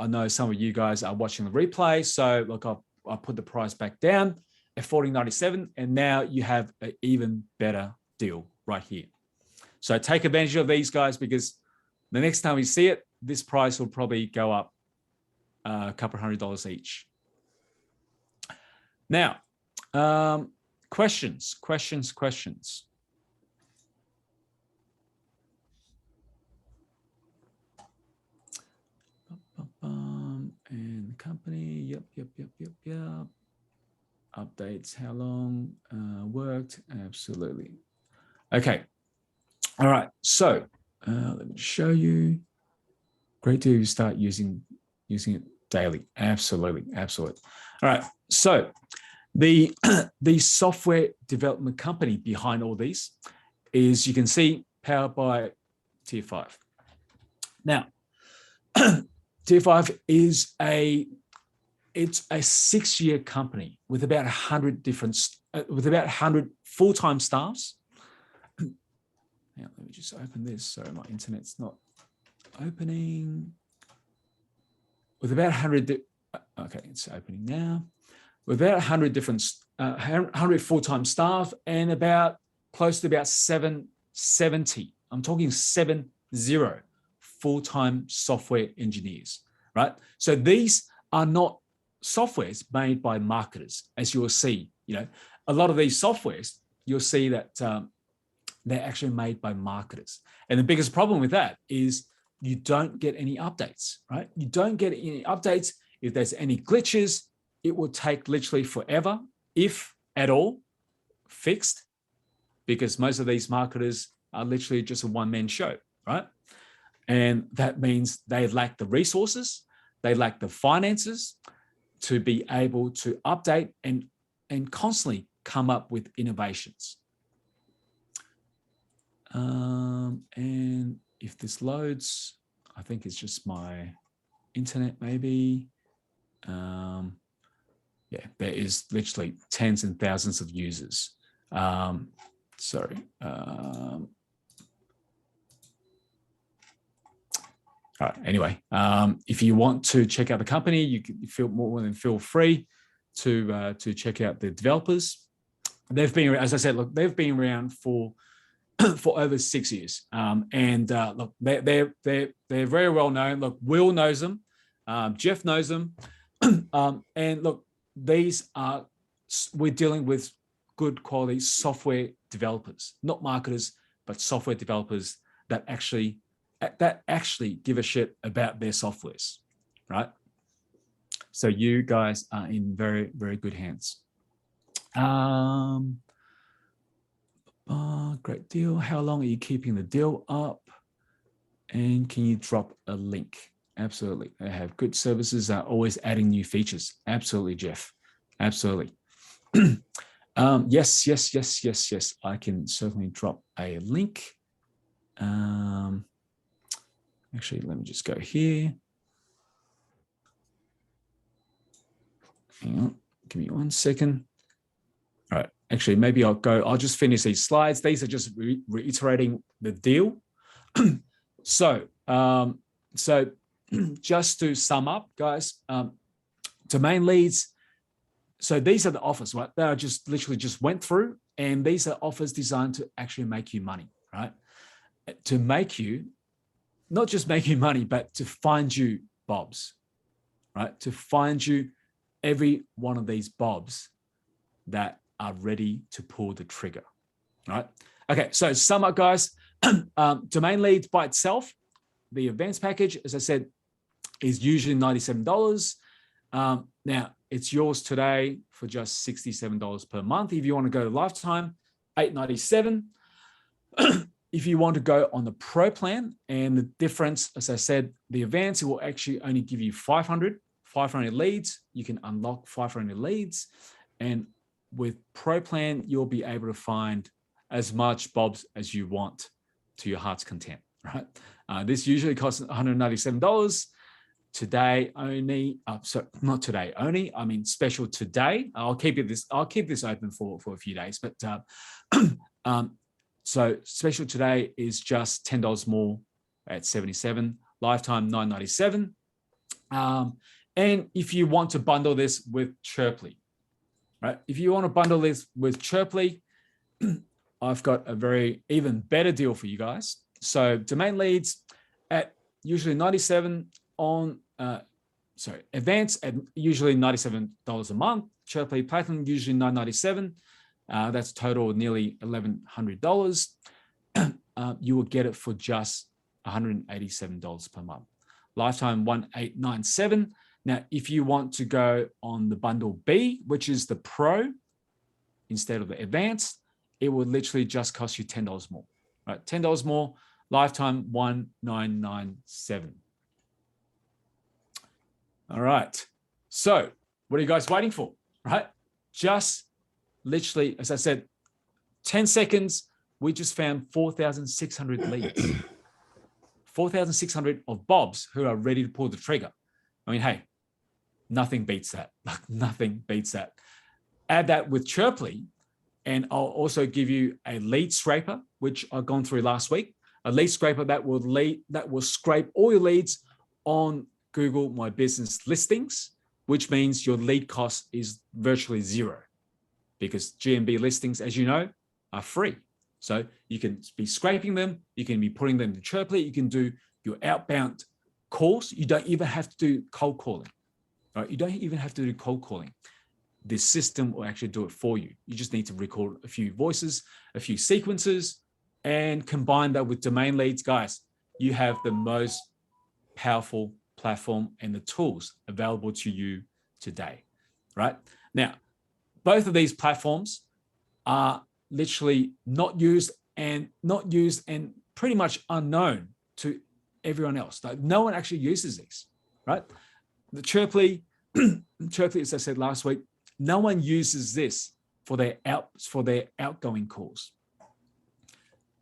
know some of you guys are watching the replay. So look, I put the price back down at $14.97, and now you have an even better deal right here. So take advantage of these guys, because the next time we see it, this price will probably go up a couple $100 each. Now, questions. And company, yep. Updates, how long worked? Absolutely. Okay. All right. So let me show you. Great to start using it daily. Absolutely. All right. So the software development company behind all these is, you can see, powered by Tier 5. Now, Tier 5 is a 6-year company with about 100 full-time staffs. Now, let me just open this. Sorry, my internet's not opening. With about 100, okay, it's opening now. With about 100 full-time staff and about close to about 770. I'm talking 70 full-time software engineers, right? So these are not softwares made by marketers, as you will see. A lot of these softwares, you'll see that They're actually made by marketers. And the biggest problem with that is you don't get any updates, right? You don't get any updates. If there's any glitches, it will take literally forever, if at all, fixed, because most of these marketers are literally just a one-man show, right? And that means they lack the resources, they lack the finances to be able to update and constantly come up with innovations. And if this loads, I think it's just my internet maybe. Yeah, there is literally tens and thousands of users. Sorry. All right. Anyway, if you want to check out the company, you can feel free to check out the developers. They've been, as I said, look, they've been around for over 6 years, and look, they're very well known. Look, Will knows them, Jeff knows them, and look, we're dealing with good quality software developers, not marketers, but software developers that actually give a shit about their softwares, right? So you guys are in very, very good hands. Great deal. How long are you keeping the deal up? And can you drop a link? Absolutely. They have good services, are always adding new features. Absolutely, Jeff. Absolutely. Yes. I can certainly drop a link. Actually, let me just go here. Hang on, give me 1 second. All right, actually, maybe I'll just finish these slides. These are just reiterating the deal. So just to sum up, guys, domain leads. So these are the offers, right? That I just literally just went through, and these are offers designed to actually make you money, right? To make you, not just make you money, but to find you bobs, right? To find you every one of these bobs that are ready to pull the trigger, right? Okay, so sum up, guys. Domain leads by itself, the advanced package, as I said, is usually $97. Now, it's yours today for just $67 per month. If you want to go to lifetime, $897. If you want to go on the pro plan, and the difference, as I said, the advanced, it will actually only give you 500 leads. You can unlock 500 leads. And with pro plan, you'll be able to find as much bobs as you want to your heart's content, right? This usually costs $197. Today only, so not today only, I mean special today. I'll keep this open for a few days, but so special today is just $10 more at $77, lifetime $997. And if you want to bundle this with Chirply, right? If you want to bundle this with Chirply, I've got a very even better deal for you guys. So domain leads at usually $97 on, advanced at usually $97 a month. Chirply Platinum usually $997. That's total nearly $1,100. You will get it for just $187 per month. Lifetime $1,897. Now, if you want to go on the bundle B, which is the Pro instead of the Advanced, it will literally just cost you $10 more. Right, $10 more. Lifetime $1,997. All right. So, what are you guys waiting for? Right? Just literally, as I said, 10 seconds, we just found 4,600 leads. 4,600 of bobs who are ready to pull the trigger. I mean, hey, nothing beats that. Like, nothing beats that. Add that with Chirply, and I'll also give you a lead scraper, which I've gone through last week. A lead scraper that will scrape all your leads on Google My Business listings, which means your lead cost is virtually zero, because GMB listings, as you know, are free. So you can be scraping them, you can be putting them to Chirply, you can do your outbound calls. You don't even have to do cold calling, right? You don't even have to do cold calling. The system will actually do it for you. You just need to record a few voices, a few sequences, and combine that with domain leads, guys, you have the most powerful platform and the tools available to you today, right? Now, both of these platforms are literally not used and pretty much unknown to everyone else. Like, no one actually uses these, right? The Chirply, as I said last week, no one uses this for their outgoing calls.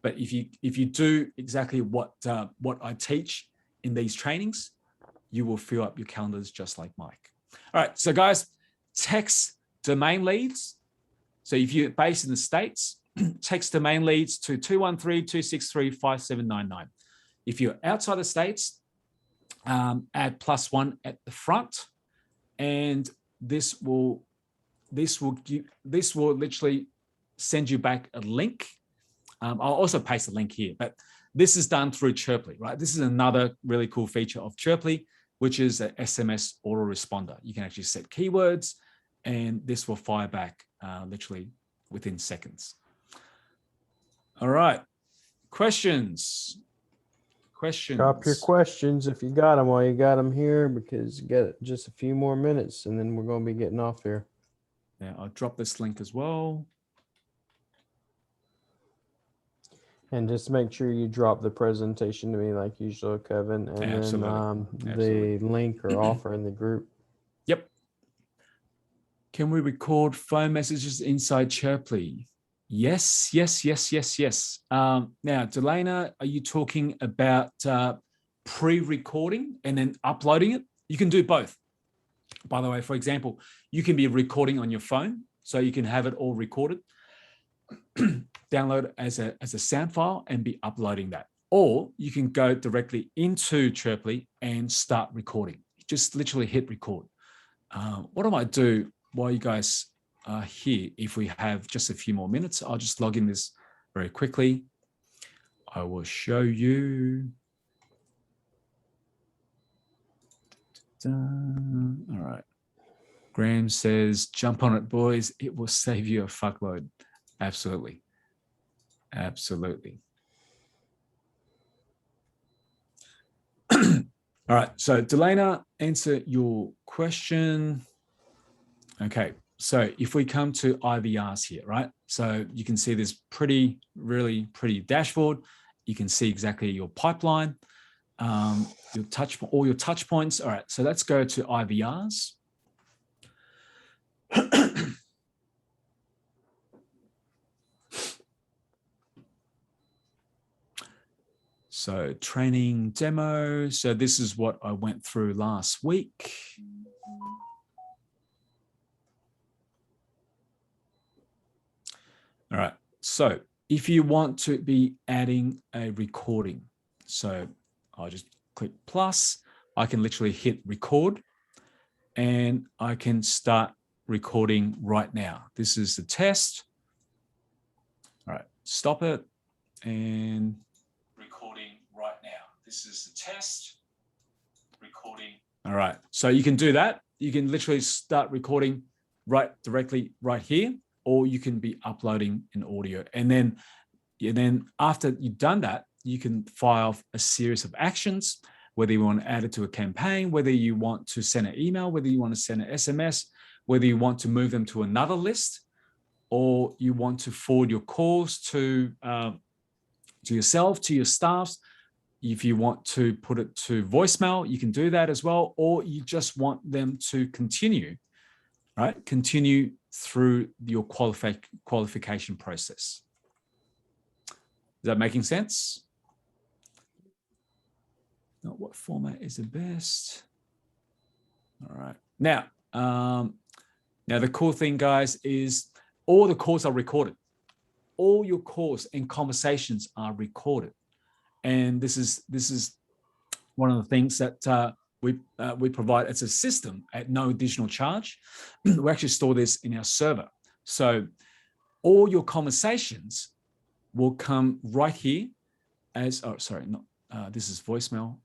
But if you do exactly what I teach in these trainings, you will fill up your calendars just like Mike. All right, so guys, text domain leads. So if you're based in the States, text domain leads to 213-263-5799. If you're outside the States, add +1 at the front, and this will literally send you back a link. I'll also paste a link here, but this is done through Chirply, right? This is another really cool feature of Chirply, which is an SMS autoresponder. You can actually set keywords, and this will fire back literally within seconds. All right, questions. Drop your questions if you got them while you got them here, because you got just a few more minutes, and then we're going to be getting off here. Yeah, I'll drop this link as well. And just make sure you drop the presentation to me like usual, Kevin, and Absolutely. then the link or offer in the group. Yep. Can we record phone messages inside Chirply? Yes. Now, Delana, are you talking about pre-recording and then uploading it? You can do both. By the way, for example, you can be recording on your phone, so you can have it all recorded, download it as a sound file and be uploading that. Or you can go directly into Chirply and start recording. Just literally hit record. What I might do while you guys are here, if we have just a few more minutes, I'll just log in this very quickly. I will show you. All right. Graham says, jump on it, boys. It will save you a fuckload. Absolutely. Absolutely. All right. So, Delana, answer your question. Okay. So if we come to IVRs here, right? So you can see this really pretty dashboard. You can see exactly your pipeline, all your touch points. All right. So let's go to IVRs. So training demo. So this is what I went through last week. All right. So if you want to be adding a recording, so I'll just click plus. I can literally hit record and I can start recording right now. This is the test. All right. Stop it and recording right now. This is the test. Recording. All right. So you can do that. You can literally start recording directly right here, or you can be uploading an audio. And then after you've done that, you can fire off a series of actions, whether you want to add it to a campaign, whether you want to send an email, whether you want to send an SMS, whether you want to move them to another list, or you want to forward your calls to yourself, to your staffs. If you want to put it to voicemail, you can do that as well, or you just want them to continue, right? Continue through your qualification process. Is that making sense? Now, what format is the best? All right. Now the cool thing, guys, is all the calls are recorded. All your calls and conversations are recorded. And this is one of the things that we provide as a system at no additional charge. We actually store this in our server. So all your conversations will come right here as, this is voicemail,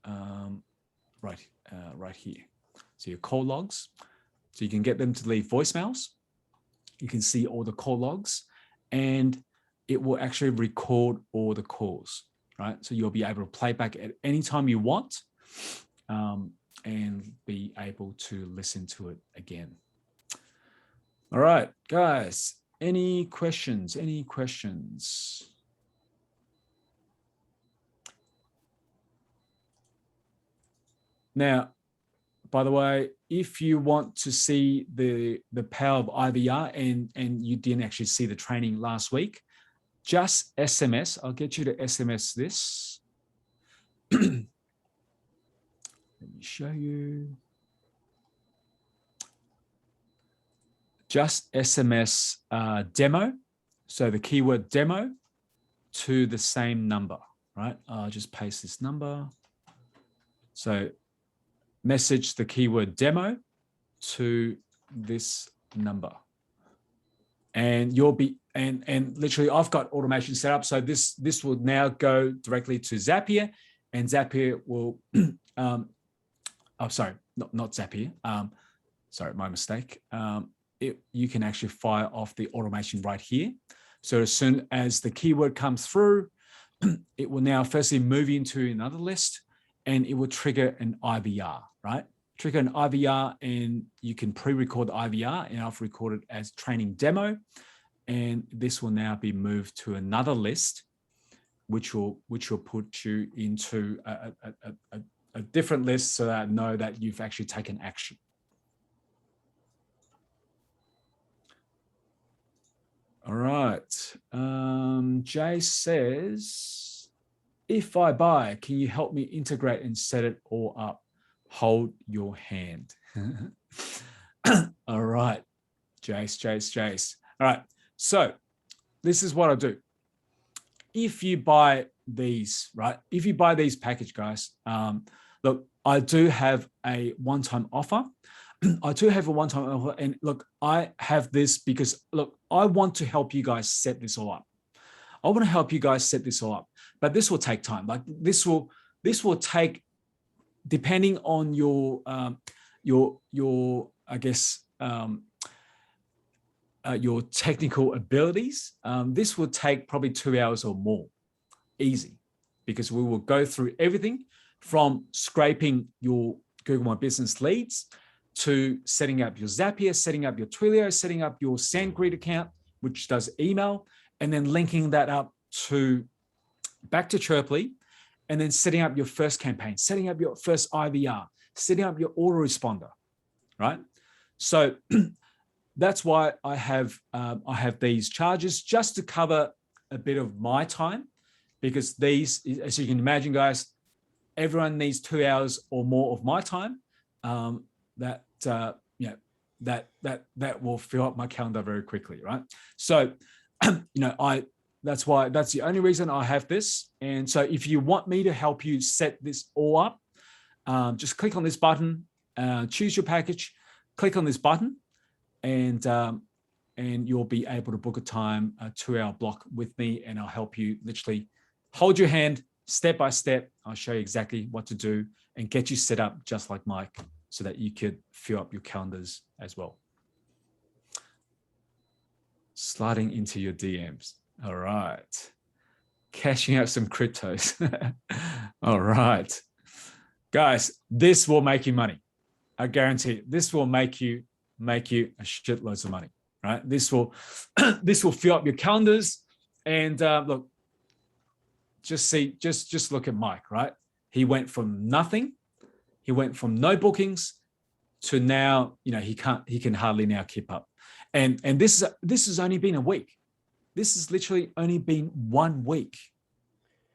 right here. So your call logs. So you can get them to leave voicemails. You can see all the call logs. And it will actually record all the calls, right? So you'll be able to play back at any time you want and be able to listen to it again. All right, guys, any questions? Any questions? Now, by the way, if you want to see the power of IVR and you didn't actually see the training last week, just SMS. I'll get you to SMS this. Let me show you. Just SMS demo. So the keyword demo to the same number, right? I'll just paste this number. So message the keyword demo to this number. And you'll be, and literally I've got automation set up. So this will now go directly to Zapier, and Zapier will, oh, sorry, not Zapier. Sorry, my mistake. You can actually fire off the automation right here. So as soon as the keyword comes through, it will now firstly move into another list, and it will trigger an IVR, right? Trigger an IVR, and you can pre-record the IVR, and I've recorded as training demo. And this will now be moved to another list, which will put you into a different list so that I know that you've actually taken action. All right. Jay says, if I buy, can you help me integrate and set it all up? Hold your hand. All right. Jace. All right. So this is what I do. If you buy these, right? If you buy these package, guys, look, I do have a one-time offer. I do have a one-time offer, and look, I have this because look, I want to help you guys set this all up. I want to help you guys set this all up, but this will take time. Like this will take, depending on your I guess your technical abilities. This will take probably 2 hours or more, easy, because we will go through everything from scraping your Google My Business leads to setting up your Zapier, setting up your Twilio, setting up your SendGrid account, which does email, and then linking that up back to Chirply, and then setting up your first campaign, setting up your first IVR, setting up your autoresponder, right? So that's why I have these charges, just to cover a bit of my time, because these, as you can imagine, guys, everyone needs 2 hours or more of my time. That will fill up my calendar very quickly, right? So, that's the only reason I have this. And so, if you want me to help you set this all up, just click on this button, choose your package, click on this button, and you'll be able to book a time, a 2 hour block with me, and I'll help you literally hold your hand step by step. I'll show you exactly what to do and get you set up just like Mike, so that you could fill up your calendars as well. Sliding into your DMs. All right. Cashing out some cryptos. All right. Guys, this will make you money. I guarantee it. This will make you a shitloads of money, right? This will fill up your calendars. And look, just look at Mike, right? He went from nothing. He went from no bookings to now, he can hardly now keep up. And this has only been a week. This has literally only been 1 week,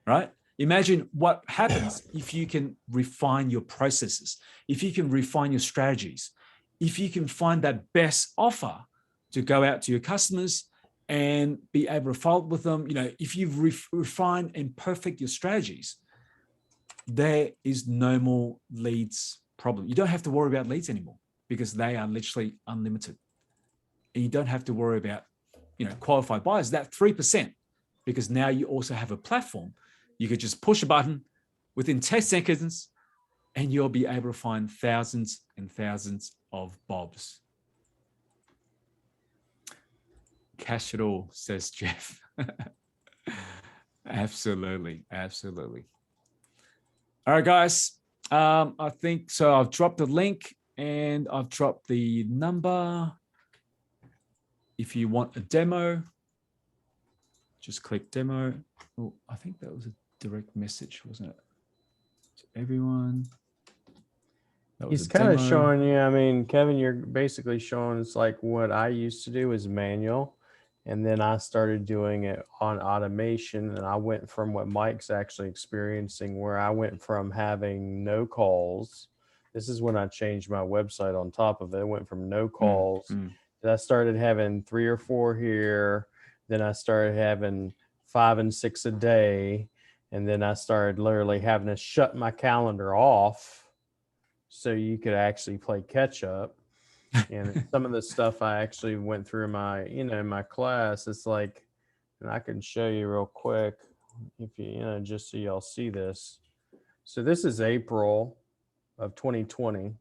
right? Imagine what happens if you can refine your processes, if you can refine your strategies, if you can find that best offer to go out to your customers and be able to follow up with them. If you refine and perfect your strategies, there is no more leads problem. You don't have to worry about leads anymore, because they are literally unlimited. And you don't have to worry about, qualified buyers, that 3%, because now you also have a platform. You could just push a button within 10 seconds and you'll be able to find thousands and thousands of bobs. Cash it all, says Jeff. Absolutely. Absolutely. All right, guys. I think so. I've dropped the link and I've dropped the number. If you want a demo, just click demo. Oh, I think that was a direct message, wasn't it? To everyone. He's kind of showing you, I mean, Kevin, you're basically showing it's like what I used to do is manual. And then I started doing it on automation. And I went from what Mike's actually experiencing, where I went from having no calls. This is when I changed my website on top of it. I went from no calls. Then I started having 3 or 4 here. Then I started having 5 and 6 a day. And then I started literally having to shut my calendar off so you could actually play catch up. And some of the stuff I actually went through my, in my class, it's like, and I can show you real quick if you, just so y'all see this. So this is April of 2020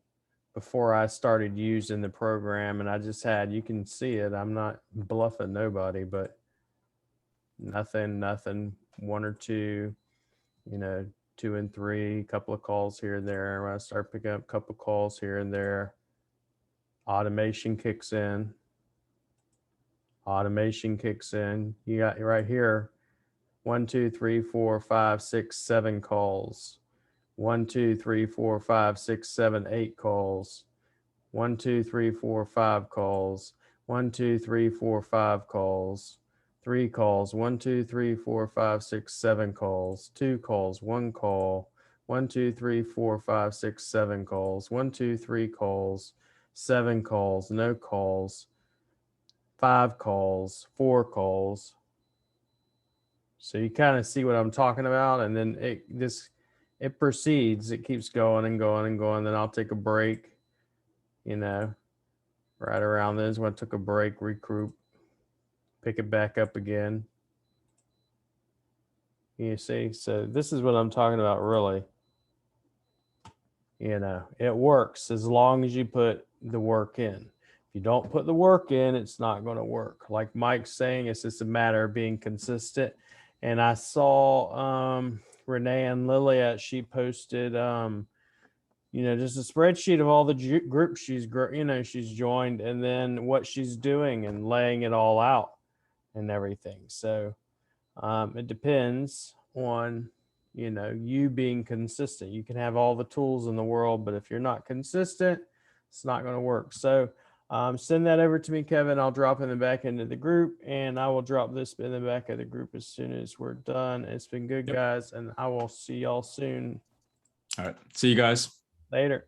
before I started using the program. And I just had, you can see it. I'm not bluffing nobody, but nothing, 1 or 2, 2 and 3, couple of calls here and there. When I start picking up a couple of calls here and there, automation kicks in. You got right here 1, 2, 3, 4, 5, 6, 7 calls. 1, 2, 3, 4, 5, 6, 7, 8 calls. 1, 2, 3, 4, 5 calls. 1, 2, 3, 4, 5 calls. 3 calls. 1, 2, 3, 4, 5, 6, 7 calls. 2 calls. 1 call. 1, 2, 3, 4, 5, 6, 7 calls. 1, 2, 3 calls. 7 calls. No calls. 5 calls. 4 calls. So you kind of see what I'm talking about, and then it proceeds. It keeps going and going and going. Then I'll take a break. Right around this when I took a break, regroup, pick it back up again. You see, so this is what I'm talking about, really. It works as long as you put the work in. If you don't put the work in, it's not going to work. Like Mike's saying, it's just a matter of being consistent. And I saw Renee and Lilia, she posted just a spreadsheet of all the groups she's joined, and then what she's doing and laying it all out and everything. So it depends on you being consistent. You can have all the tools in the world, but if you're not consistent, it's not going to work. So send that over to me, Kevin. I'll drop in the back end of the group, and I will drop this in the back of the group as soon as we're done. It's been good, guys, and I will see y'all soon. All right. See you guys. Later.